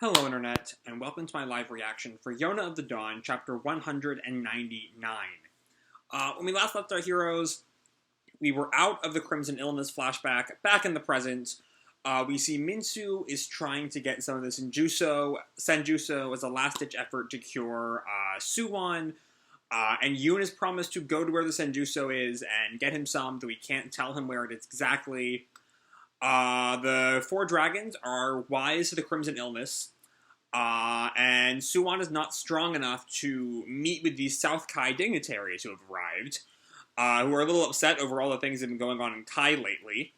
Hello Internet, and welcome to my live reaction for Yona of the Dawn, chapter 199. When we last left our heroes, we were out of the Crimson Illness flashback, back in the present. We see Minsu is trying to get some of the Senjutsu as a last-ditch effort to cure Suwon, and Yoon has promised to go to where the Senjutsu is and get him some, though we can't tell him where it is exactly. The four dragons are wise to the Crimson Illness, and Suwon is not strong enough to meet with these South Kai dignitaries who have arrived, who are a little upset over all the things that have been going on in Kai lately.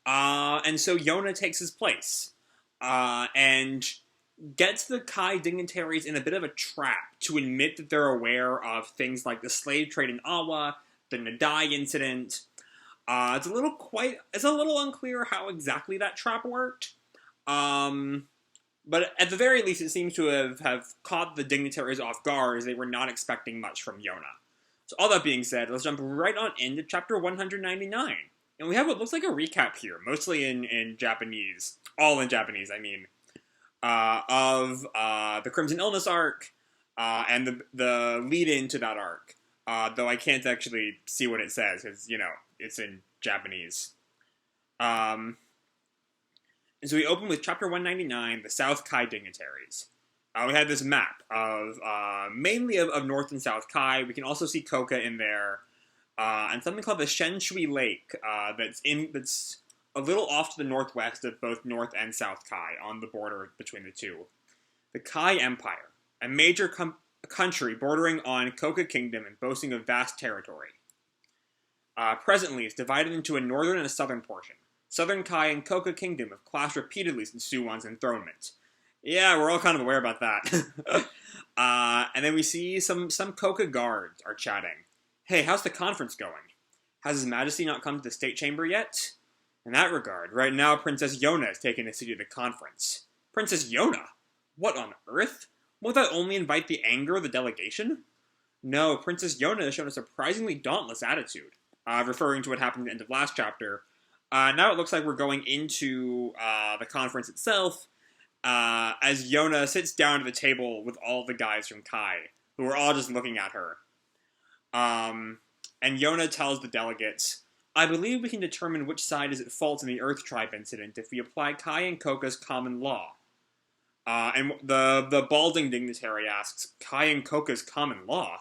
And so Yona takes his place, and gets the Kai dignitaries in a bit of a trap to admit that they're aware of things like the slave trade in Awa, the Nadai incident. It's a little unclear how exactly that trap worked. But at the very least, it seems to have caught the dignitaries off guard, as they were not expecting much from Yona. So all that being said, let's jump right on into chapter 199. And we have what looks like a recap here, mostly in Japanese. All in Japanese, I mean. Of the Crimson Illness arc, and the lead-in to that arc. Though I can't actually see what it says, because, it's in Japanese. And so we open with chapter 199, the South Kai dignitaries. We have this map of mainly of North and South Kai. We can also see Kouka in there, and something called the Shenshui Lake that's a little off to the northwest of both North and South Kai, on the border between the two. The Kai Empire, a major country bordering on Kouka Kingdom and boasting of vast territory. Presently, it's divided into a northern and a southern portion. Southern Kai and Kouka Kingdom have clashed repeatedly since Suwon's enthronement. Yeah, we're all kind of aware about that. And then we see some Kouka guards are chatting. Hey, how's the conference going? Has His Majesty not come to the State Chamber yet? In that regard, right now Princess Yona is taking the city to the conference. Princess Yona? What on earth? Won't that only invite the anger of the delegation? No, Princess Yona has shown a surprisingly dauntless attitude, referring to what happened at the end of last chapter. Now it looks like we're going into the conference itself, as Yona sits down at the table with all the guys from Kai, who are all just looking at her. And Yona tells the delegates, I believe we can determine which side is at fault in the Earth Tribe incident if we apply Kai and Kouka's common law. And the balding dignitary asks, Kai and Kouka's common law?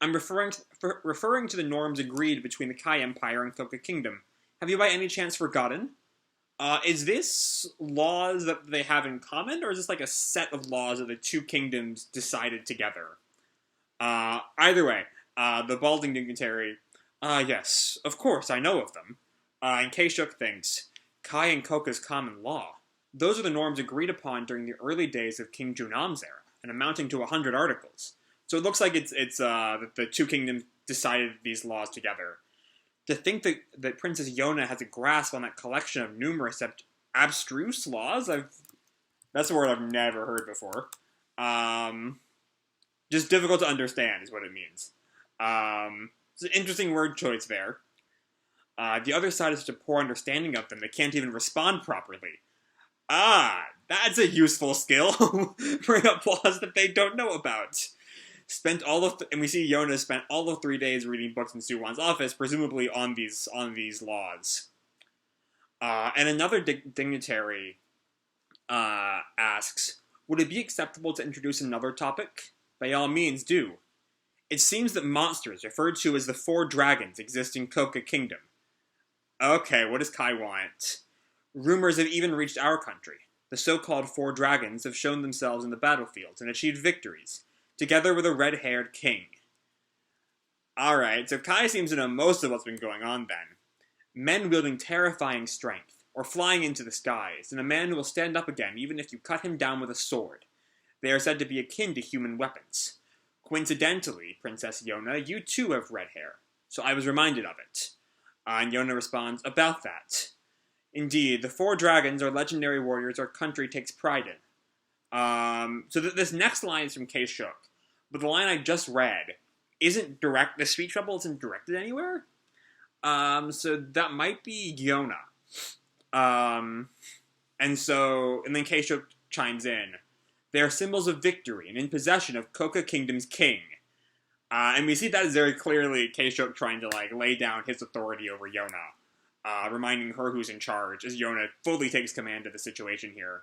I'm referring to the norms agreed between the Kai Empire and Kouka Kingdom. Have you by any chance forgotten? Is this laws that they have in common, or is this like a set of laws that the two kingdoms decided together? Either way, the balding dignitary, yes, of course, I know of them. And Keishuk thinks, Kai and Kouka's common law. Those are the norms agreed upon during the early days of King Junam's era, and amounting to 100 articles. So it looks like it's that the two kingdoms decided these laws together. To think that Princess Yona has a grasp on that collection of numerous abstruse laws, that's a word I've never heard before. Just difficult to understand is what it means. It's an interesting word choice there. The other side has such a poor understanding of them, they can't even respond properly. That's a useful skill. Bring up laws that they don't know about. And we see Yona spent all of 3 days reading books in Suwon's office, presumably on these laws. And another dignitary asks, would it be acceptable to introduce another topic? By all means, do. It seems that monsters, referred to as the four dragons, exist in Kouka Kingdom. Okay, what does Kai want? Rumors have even reached our country. The so-called four dragons have shown themselves in the battlefields and achieved victories, together with a red-haired king. Alright, so Kai seems to know most of what's been going on then. Men wielding terrifying strength, or flying into the skies, and a man who will stand up again even if you cut him down with a sword. They are said to be akin to human weapons. Coincidentally, Princess Yona, you too have red hair, so I was reminded of it. And Yona responds, about that. Indeed, the four dragons are legendary warriors our country takes pride in. So this next line is from Keishuk, but the line I just read isn't direct. The speech bubble isn't directed anywhere. So that might be Yona. And then Keishuk chimes in. They are symbols of victory and in possession of Kouka Kingdom's king. And we see that as very clearly Keishuk trying to lay down his authority over Yona, reminding her who's in charge as Yona fully takes command of the situation here.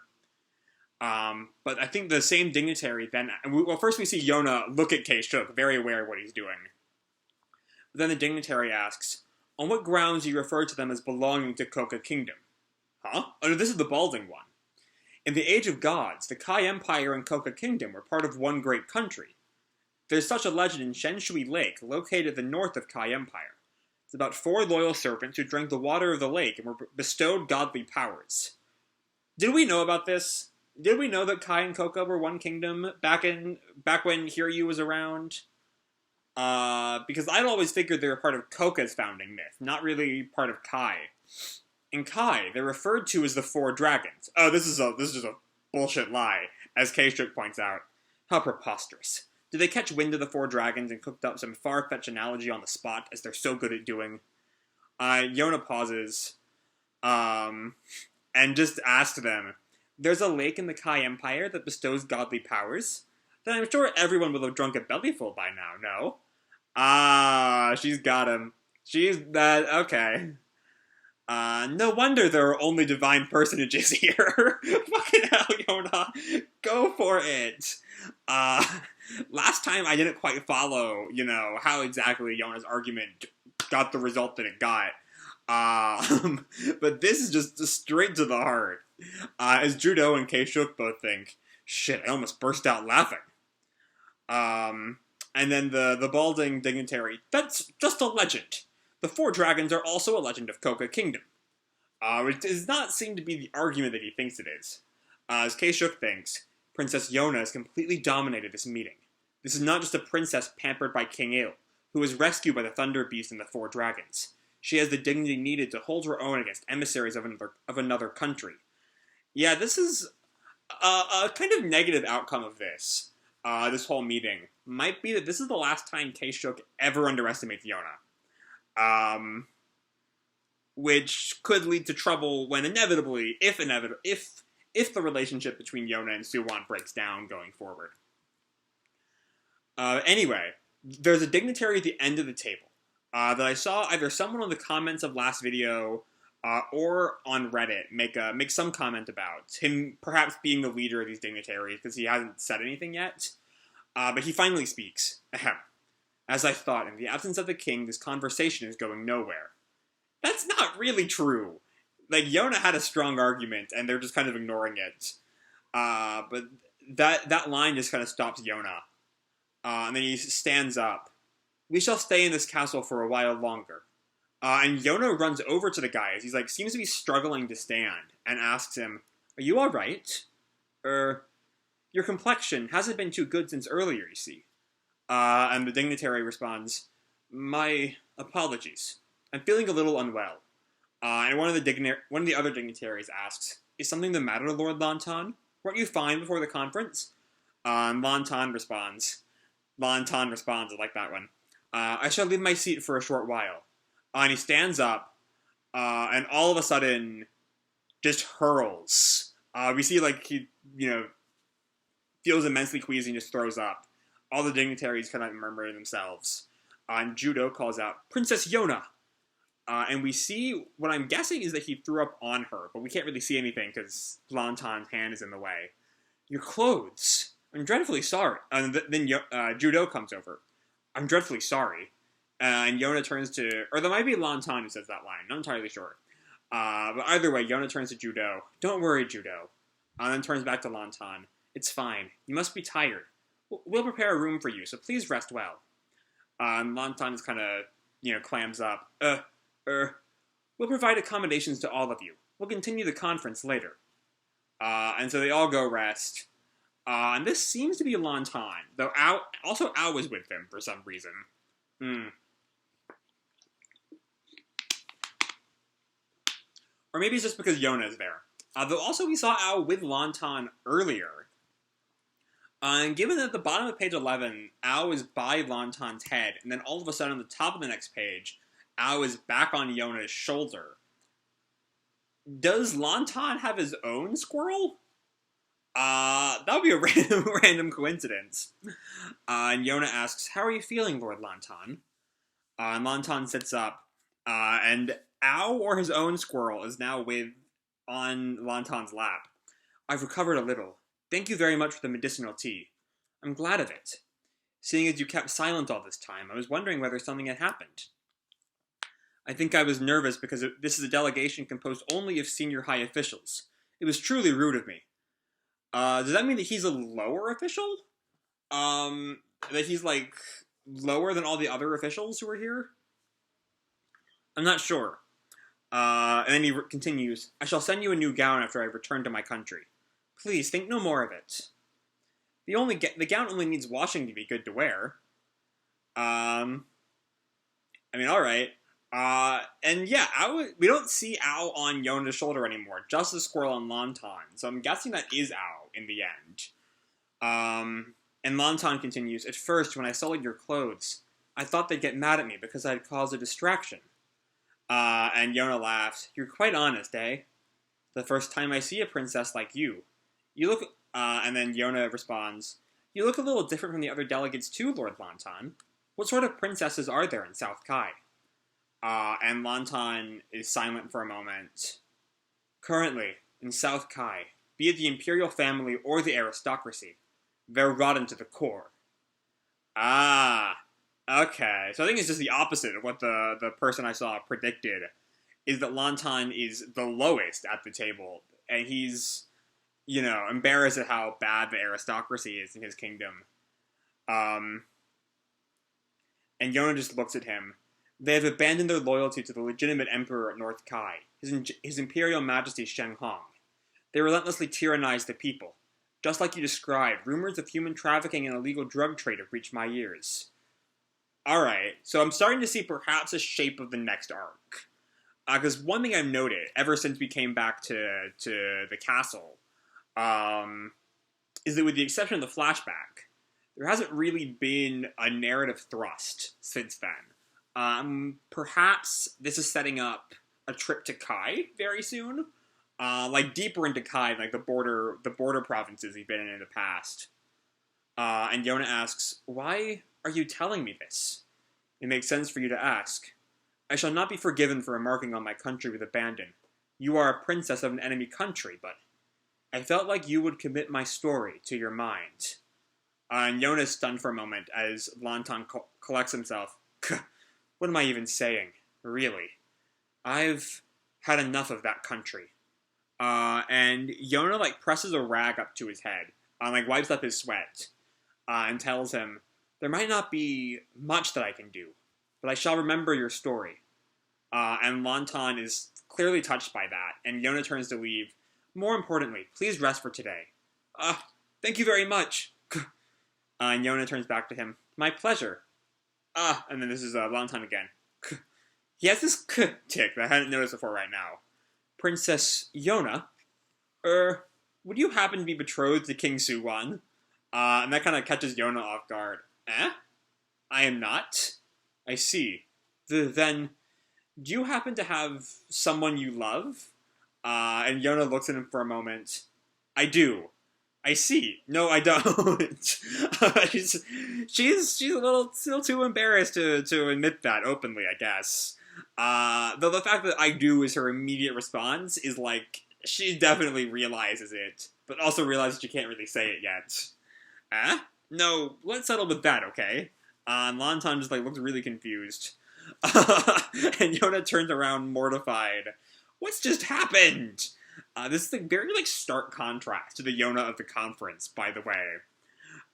But I think the same dignitary then... Well, first we see Yona look at Keishuk, very aware of what he's doing. But then the dignitary asks, on what grounds do you refer to them as belonging to Kouka Kingdom? Huh? Oh no, this is the balding one. In the Age of Gods, the Kai Empire and Kouka Kingdom were part of one great country. There's such a legend in Shenshui Lake, located at the north of Kai Empire. It's about 4 loyal servants who drank the water of the lake and were bestowed godly powers. Did we know about this? Did we know that Kai and Kouka were one kingdom back when Hiryu was around? Because I'd always figured they were part of Kouka's founding myth, not really part of Kai. In Kai, they're referred to as the 4 dragons. Oh, this is just a bullshit lie, as Keishuk points out. How preposterous. Did they catch wind of the 4 dragons and cooked up some far-fetched analogy on the spot, as they're so good at doing? Yona pauses, and just asks them, there's a lake in the Kai Empire that bestows godly powers? Then I'm sure everyone will have drunk a bellyful by now, no? She's got him. Okay. No wonder there are only divine personages here. Fucking hell, Yona. Go for it. Last time I didn't quite follow, how exactly Yona's argument got the result that it got. But this is just straight to the heart. As Judo and Keishuk both think, shit, I almost burst out laughing. And then the balding dignitary, that's just a legend. The 4 dragons are also a legend of Kouka Kingdom. Which does not seem to be the argument that he thinks it is. As Keishuk thinks, Princess Yona has completely dominated this meeting. This is not just a princess pampered by King Il, who was rescued by the Thunder Beast and the 4 dragons. She has the dignity needed to hold her own against emissaries of another country. Yeah, this is a kind of negative outcome of this whole meeting. Might be that this is the last time Keishuk ever underestimates Yona. Which could lead to trouble when inevitably, if the relationship between Yona and Suwon breaks down going forward. Anyway, there's a dignitary at the end of the table that I saw either someone on the comments of last video or on Reddit make some comment about him perhaps being the leader of these dignitaries because he hasn't said anything yet. But he finally speaks. Ahem. As I thought, in the absence of the king, this conversation is going nowhere. That's not really true. Yona had a strong argument, and they're just kind of ignoring it. But that line just kind of stops Yona. And then he stands up. We shall stay in this castle for a while longer. And Yona runs over to the guy as he's seems to be struggling to stand, and asks him, are you alright? Your complexion hasn't been too good since earlier, you see. And the dignitary responds, my apologies. I'm feeling a little unwell. And one of the other dignitaries asks, is something the matter, Lord Lan Tan? Weren't you fine before the conference? And Lan Tan responds, I like that one. I shall leave my seat for a short while. And he stands up, and all of a sudden, just hurls. We see, he, feels immensely queasy and just throws up. All the dignitaries kind of murmur to themselves. And Judo calls out, Princess Yona! And we see, what I'm guessing is that he threw up on her, but we can't really see anything because Lan Tan's hand is in the way. Your clothes. I'm dreadfully sorry. And then Judo comes over. I'm dreadfully sorry. And Yona turns to, or there might be Lan Tan who says that line, not entirely sure. But either way, Yona turns to Judo. Don't worry, Judo. And then turns back to Lan Tan. It's fine. You must be tired. We'll prepare a room for you, so please rest well. And Lan Tan just kind of, clams up. We'll provide accommodations to all of you. We'll continue the conference later. And so they all go rest. And this seems to be Lan Tan, though Ao was with them for some reason. Or maybe it's just because Yona is there. Though also we saw Ao with Lan Tan earlier. And given that at the bottom of page 11, Ao is by Lan Tan's head, and then all of a sudden on the top of the next page, Ao is back on Yona's shoulder. Does Lan Tan have his own squirrel? that would be a random coincidence. And Yona asks, "How are you feeling, Lord Lan Tan?" And Lan Tan sits up, and Ao, or his own squirrel, is now on Lan Tan's lap. "I've recovered a little. Thank you very much for the medicinal tea. I'm glad of it. Seeing as you kept silent all this time, I was wondering whether something had happened. I think I was nervous because this is a delegation composed only of senior high officials. It was truly rude of me." Does that mean that he's a lower official? That he's, like, lower than all the other officials who are here? I'm not sure. And then he continues, "I shall send you a new gown after I return to my country. Please, think no more of it. The gown only needs washing to be good to wear." Alright. And yeah, we don't see Ao on Yona's shoulder anymore, just the squirrel and Lan Tan, so I'm guessing that is Ao in the end. And Lan Tan continues, "At first, when I sullied your clothes, I thought they'd get mad at me because I had caused a distraction." And Yona laughs. "You're quite honest, eh? The first time I see a princess like you. You look," and then Yona responds, "You look a little different from the other delegates too, Lord Lan Tan. What sort of princesses are there in South Kai?" And Lan Tan is silent for a moment. "Currently, in South Kai, be it the imperial family or the aristocracy, they're rotten to the core." Okay. So I think it's just the opposite of what the person I saw predicted, is that Lan Tan is the lowest at the table, and he's, embarrassed at how bad the aristocracy is in his kingdom. And Yona just looks at him. "They have abandoned their loyalty to the legitimate emperor at North Kai, his imperial majesty Sheng Hong. They relentlessly tyrannize the people. Just like you described, rumors of human trafficking and illegal drug trade have reached my ears." Alright, so I'm starting to see perhaps a shape of the next arc. Because one thing I've noted, ever since we came back to the castle, is that with the exception of the flashback, there hasn't really been a narrative thrust since then. Perhaps this is setting up a trip to Kai very soon, deeper into Kai, like the border provinces he's been in the past. And Yona asks, "Why are you telling me this? It makes sense for you to ask. I shall not be forgiven for remarking on my country with abandon. You are a princess of an enemy country, but I felt like you would commit my story to your mind." And Yona's stunned for a moment as Lan Tan collects himself. "What am I even saying? Really? I've had enough of that country." And Yona, presses a rag up to his head, wipes up his sweat, and tells him, "There might not be much that I can do, but I shall remember your story." And Lan Tan is clearly touched by that, and Yona turns to leave. "More importantly, please rest for today." Thank you very much." And Yona turns back to him. "My pleasure." And then this is Lan Tan again. He has this tick that I hadn't noticed before right now. "Princess Yona, would you happen to be betrothed to King Suwan?" And that kind of catches Yona off guard. "Eh? I am not? I see. Then, do you happen to have someone you love?" And Yona looks at him for a moment. "I do. I see. No, I don't." she's a little still too embarrassed to admit that openly, I guess. Though the fact that "I do" is her immediate response is she definitely realizes it, but also realizes she can't really say it yet. No, let's settle with that, okay? And Lan Tan just looks really confused. And Yona turns around mortified. "What's just happened?" This is a very stark contrast to the Yona of the conference, by the way.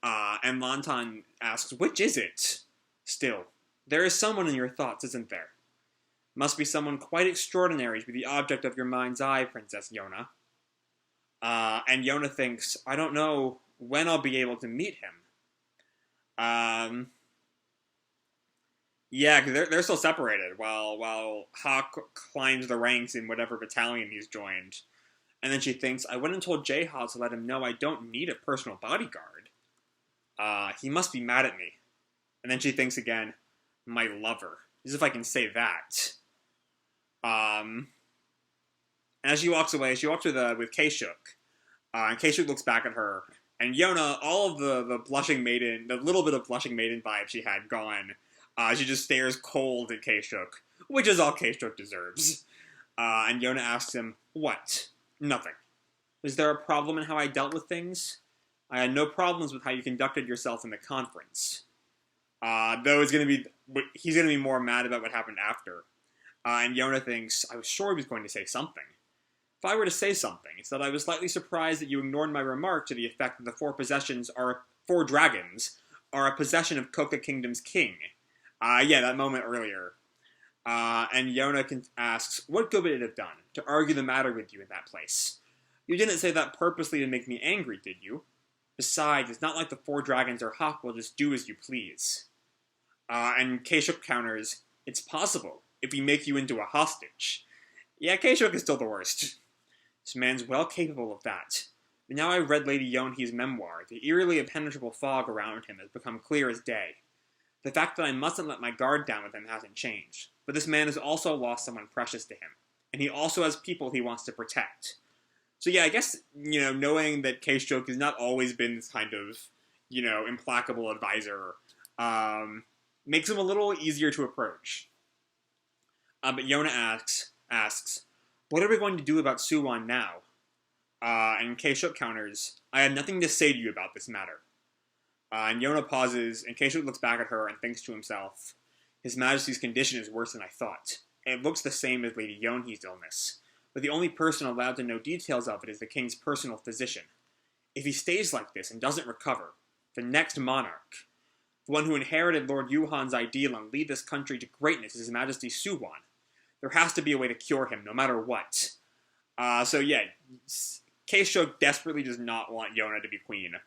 And Lan Tan asks, "Which is it?" "Still, there is someone in your thoughts, isn't there? Must be someone quite extraordinary to be the object of your mind's eye, Princess Yona." And Yona thinks, "I don't know when I'll be able to meet him." Yeah, because they're still separated while Hawk climbs the ranks in whatever battalion he's joined. And then she thinks, "I went and told J-Ha to let him know I don't need a personal bodyguard. He must be mad at me." And then she thinks again, "My lover. As if I can say that." And as she walks away, she walks with K-Shook. And K-Shook looks back at her And Yona, all of the blushing maiden, the little bit of blushing maiden vibe she had gone. She just stares cold at Keishuk, which is all Keishuk deserves. And Yona asks him, "What? Nothing. Is there a problem in how I dealt with things? I had no problems with how you conducted yourself in the conference." Though he's gonna be more mad about what happened after. And Yona thinks, "I was sure he was going to say something. If I were to say something, it's that I was slightly surprised that you ignored my remark to the effect that the four dragons are a possession of Kouka Kingdom's king." Yeah, that moment earlier. And Yona asks, "What good would it have done to argue the matter with you in that place? You didn't say that purposely to make me angry, did you? Besides, it's not like the four dragons or Hawk will just do as you please." And Keishuk counters, "It's possible, if we make you into a hostage." Yeah, Keishuk is still the worst. This man's well capable of that. But now I've read Lady Yonhi's memoir, the eerily impenetrable fog around him has become clear as day. The fact that I mustn't let my guard down with him hasn't changed. But this man has also lost someone precious to him. And he also has people he wants to protect. So yeah, I guess, knowing that Keishuk has not always been this kind of, implacable advisor, makes him a little easier to approach. But Yona asks, "What are we going to do about Suwon now?" And Keishuk counters, "I have nothing to say to you about this matter." And Yona pauses, and Keishuk looks back at her and thinks to himself, "His Majesty's condition is worse than I thought. It looks the same as Lady Yonhi's illness, but the only person allowed to know details of it is the king's personal physician. If he stays like this and doesn't recover, the next monarch, the one who inherited Lord Yuhan's ideal and lead this country to greatness, is His Majesty Suwon. There has to be a way to cure him, no matter what." So yeah, Keishuk desperately does not want Yona to be queen.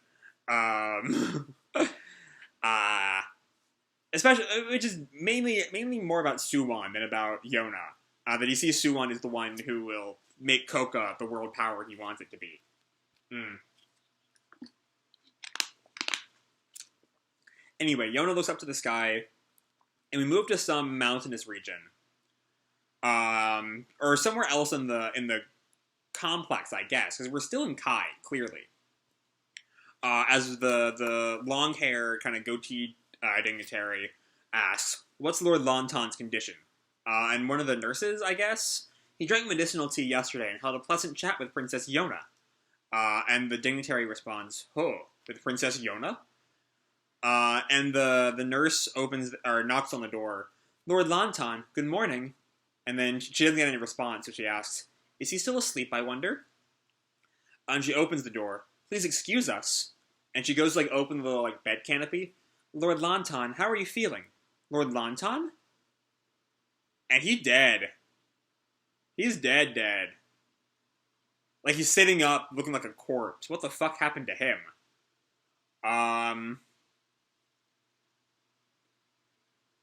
Especially, which is mainly more about Suwon than about Yona. That he sees Suwon as the one who will make Kouka the world power he wants it to be. Anyway, Yona looks up to the sky, and we move to some mountainous region. Or somewhere else in the complex, I guess, because we're still in Kai, clearly. As the long hair, kind of goatee dignitary asks, "What's Lord Lan Tan's condition?" And one of the nurses, I guess, "He drank medicinal tea yesterday and held a pleasant chat with Princess Yona." And the dignitary responds, "Oh, with Princess Yona?" And the nurse knocks on the door. "Lord Lan Tan, good morning." And then she doesn't get any response, so she asks, "Is he still asleep, I wonder?" And she opens the door. "Please excuse us." And she goes to open the little bed canopy. "Lord Lan Tan, how are you feeling?" "Lord Lan Tan?" And he's dead. He's dead. He's sitting up, looking like a corpse. What the fuck happened to him?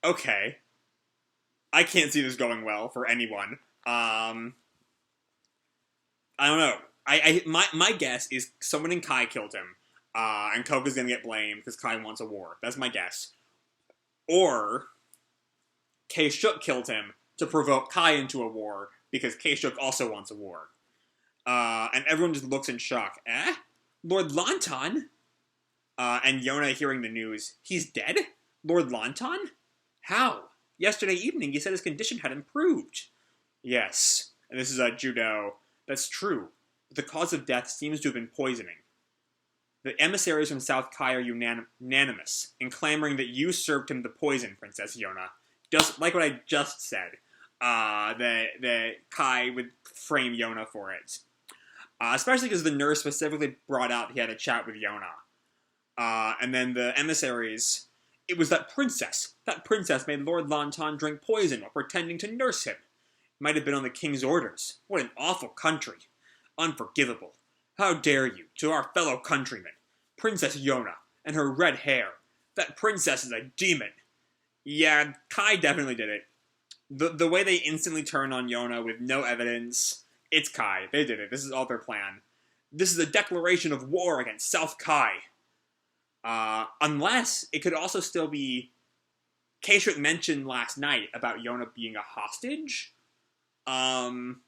Okay. I can't see this going well for anyone. I don't know. My guess is someone in Kai killed him, and Kouka's gonna get blamed because Kai wants a war. That's my guess. Or Keishuk killed him to provoke Kai into a war because Keishuk also wants a war. And everyone just looks in shock. Lord Lan Tan? And Yona hearing the news, "He's dead? Lord Lan Tan? How? Yesterday evening you said his condition had improved." "Yes, and this is Judo. That's true. But the cause of death seems to have been poisoning. The emissaries from South Kai are unanimous in clamoring that you served him the poison, Princess Yona. Just like what I just said. That Kai would frame Yona for it. Especially because the nurse specifically brought out he had a chat with Yona. And then the emissaries... It was that princess. That princess made Lord Lan Tan drink poison while pretending to nurse him. Might have been on the king's orders. What an awful country. Unforgivable. How dare you, to our fellow countrymen. Princess Yona, and her red hair. That princess is a demon." Yeah, Kai definitely did it. The way they instantly turn on Yona with no evidence, it's Kai. They did it. This is all their plan. This is a declaration of war against South Kai. Unless it could also still be... Keishuk mentioned last night about Yona being a hostage. And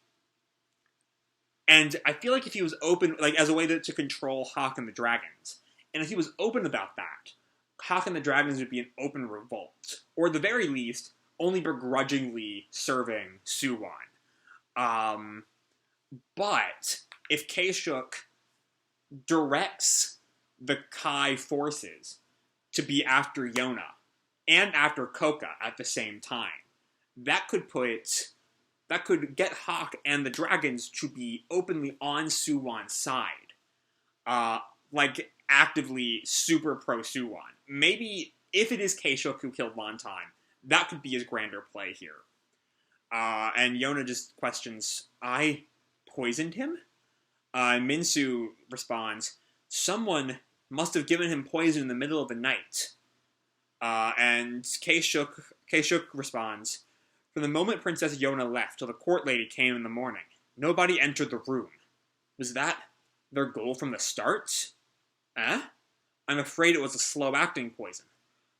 And I feel like if he was open, like, as a way to control Hawk and the Dragons, and if he was open about that, Hawk and the Dragons would be an open revolt. Or at the very least, only begrudgingly serving Suwon. But if Kaishuk directs the Kai forces to be after Yona and after Kouka at the same time, that could get Hawk and the Dragons to be openly on Suwon's side. Like, actively super pro-Suwon. Maybe, if it is Kaishuk who killed Lan Tan, that could be his grander play here. And Yona just questions, I poisoned him? Minsu responds, someone must have given him poison in the middle of the night. And Kaishuk responds, from the moment Princess Yona left till the court lady came in the morning, nobody entered the room. Was that their goal from the start? Eh? I'm afraid it was a slow-acting poison.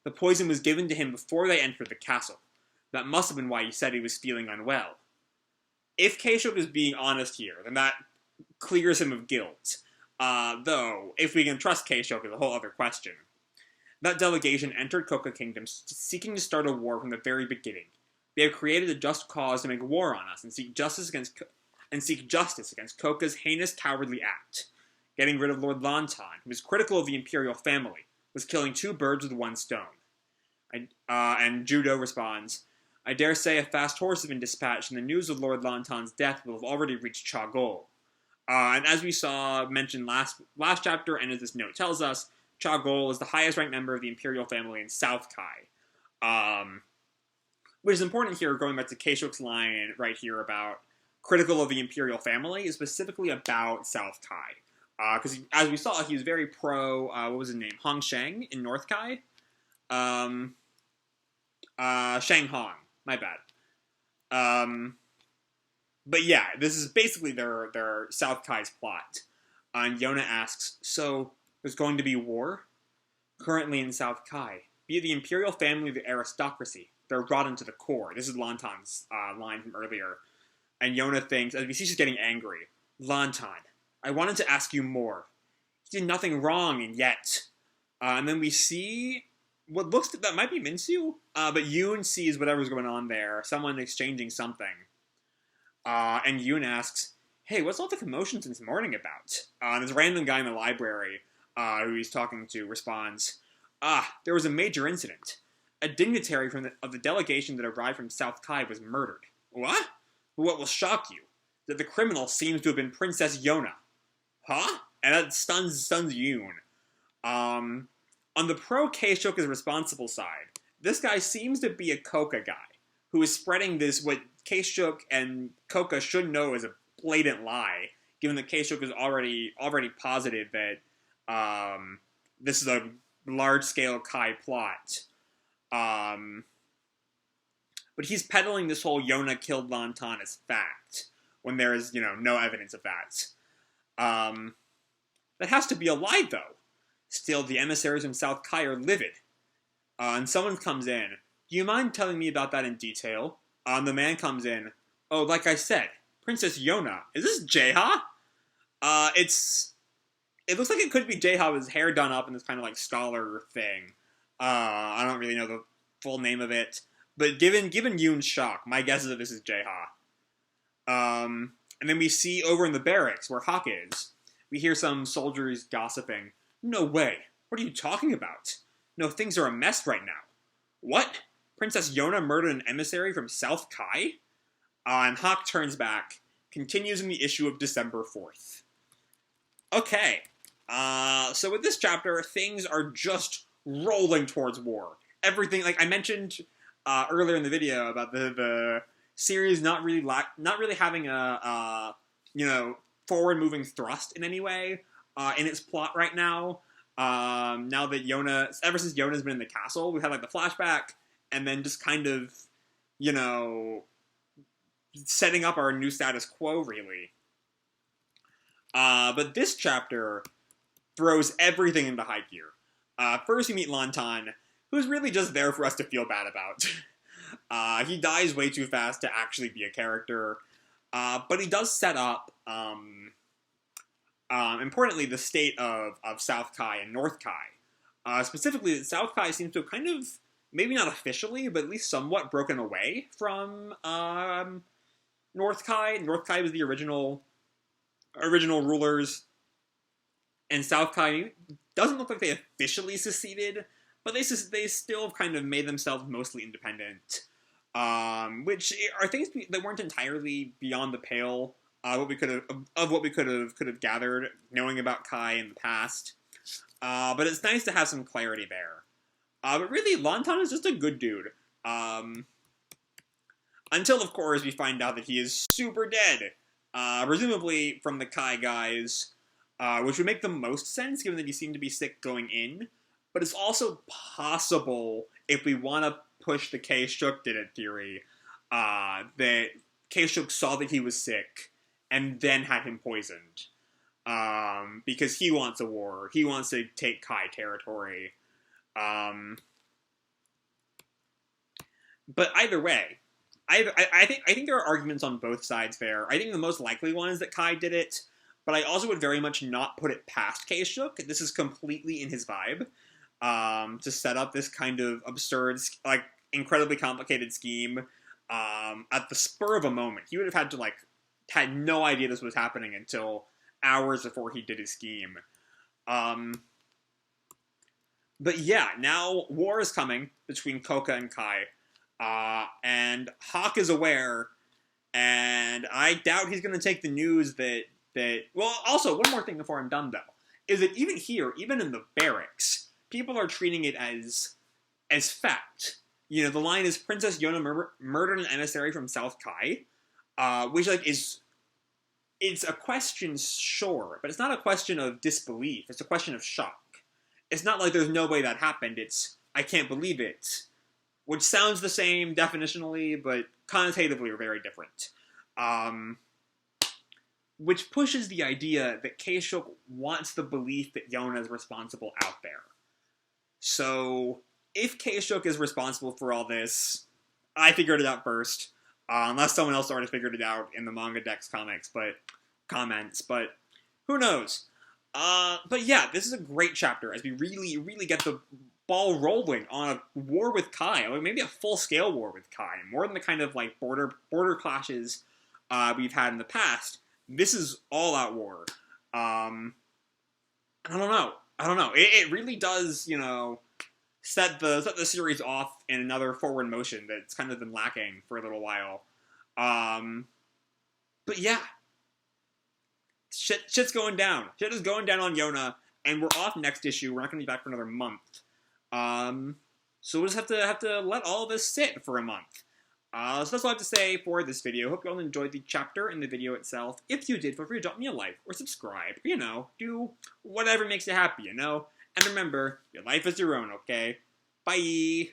The poison was given to him before they entered the castle. That must have been why he said he was feeling unwell. If Kaishuk is being honest here, then that clears him of guilt. Though, if we can trust Kaishuk is a whole other question. That delegation entered Kouka Kingdom seeking to start a war from the very beginning. They have created a just cause to make war on us and seek justice against Kouka's heinous cowardly act. Getting rid of Lord Lan Tan, who was critical of the imperial family, was killing two birds with one stone. And Judo responds, I dare say a fast horse has been dispatched, and the news of Lord Lan Tan's death will have already reached Chagol. And as we saw mentioned last chapter, and as this note tells us, Chagol is the highest-ranked member of the imperial family in South Kai. Which is important here, going back to Kaishuk's line right here about critical of the imperial family, is specifically about South Kai. Because, as we saw, he was very pro, what was his name? Hong Shang in North Kai? Shang Hong. My bad. But yeah, this is basically their South Kai's plot. And Yona asks, so, there's going to be war? Currently in South Kai, be it the imperial family or the aristocracy, they're rotten to the core. This is Lan Tan's line from earlier. And Yona thinks, as we see she's getting angry, Lan Tan, I wanted to ask you more. He did nothing wrong, and yet. And then we see what looks that might be Minsu, but Yoon sees whatever's going on there. Someone exchanging something. And Yoon asks, hey, what's all the commotion since morning about? And this random guy in the library who he's talking to responds, there was a major incident. A dignitary of the delegation that arrived from South Kai was murdered. What? What will shock you? That the criminal seems to have been Princess Yona. Huh? And that stuns Yoon. On the pro-Kaishuk is responsible side, this guy seems to be a Kouka guy, who is spreading this, what Kaishuk and Kouka should know is a blatant lie, given that Kaishuk is already posited that this is a large-scale Kai plot. But he's peddling this whole Yona killed Lan Tan as fact, when there is, no evidence of that. That has to be a lie, though. Still, the emissaries from South Kai are livid. And someone comes in. Do you mind telling me about that in detail? The man comes in. Oh, like I said, Princess Yona. Is this Jeha? It looks like it could be Jeha with his hair done up in this kind of, scholar thing. I don't really know the full name of it. But given Yoon's shock, my guess is that this is Jeha. And then we see over in the barracks, where Hawk is, we hear some soldiers gossiping. No way. What are you talking about? No, things are a mess right now. What? Princess Yona murdered an emissary from South Kai? And Hawk turns back, continues in the issue of December 4th. Okay. So with this chapter, things are just rolling towards war. Everything, like I mentioned earlier in the video about the series not really having a forward-moving thrust in any way in its plot right now. Now that ever since Yona's been in the castle, we've had the flashback, and then just kind of, setting up our new status quo, really. But this chapter throws everything into high gear. First we meet Lan Tan, who's really just there for us to feel bad about. He dies way too fast to actually be a character. But he does set up importantly, the state of South Kai and North Kai. Specifically, South Kai seems to have kind of, maybe not officially, but at least somewhat broken away from North Kai. North Kai was the original rulers, and South Kai doesn't look like they officially seceded, but they still kind of made themselves mostly independent, which are things that weren't entirely beyond the pale what we could have gathered knowing about Kai in the past. But it's nice to have some clarity there. But really, Lan Tan is just a good dude. Until, of course, we find out that he is super dead. Presumably from the Kai guys, which would make the most sense given that he seemed to be sick going in. But it's also possible, if we want to push the K-Shook did it theory, that K-Shook saw that he was sick and then had him poisoned. Because he wants a war. He wants to take Kai territory. But either way, I think there are arguments on both sides there. I think the most likely one is that Kai did it, but I also would very much not put it past K-Shook. This is completely in his vibe, to set up this kind of absurd, like, incredibly complicated scheme, at the spur of a moment. He would have had to, like, had no idea this was happening until hours before he did his scheme. But yeah, now war is coming between Kouka and Kai. And Hawk is aware, and I doubt he's going to take the news that... Well, also, one more thing before I'm done, though, is that even here, even in the barracks, people are treating it as fact. You know, the line is, Princess Yona murdered an emissary from South Kai, which, like, it's a question, sure, but it's not a question of disbelief, it's a question of shock. It's not like there's no way that happened, it's, I can't believe it. Which sounds the same definitionally, but connotatively are very different. Which pushes the idea that K-Shook wants the belief that Yona is responsible out there. So, if K-Shook is responsible for all this, I figured it out first. Unless someone else already figured it out in the Manga Dex comments, but who knows? But yeah, this is a great chapter as we really, really get the ball rolling on a war with Kai, or maybe a full-scale war with Kai, more than the kind of, like, border clashes we've had in the past. This is all-out war. I don't know. It really does, you know, set the series off in another forward motion that's kind of been lacking for a little while. But yeah, shit's going down. Shit is going down on Yona, and we're off next issue. We're not going to be back for another month. So we'll just have to let all this sit for a month. So that's all I have to say for this video. Hope you all enjoyed the chapter and the video itself. If you did, feel free to drop me a like or subscribe. You know, do whatever makes you happy, you know? And remember, your life is your own, okay? Bye!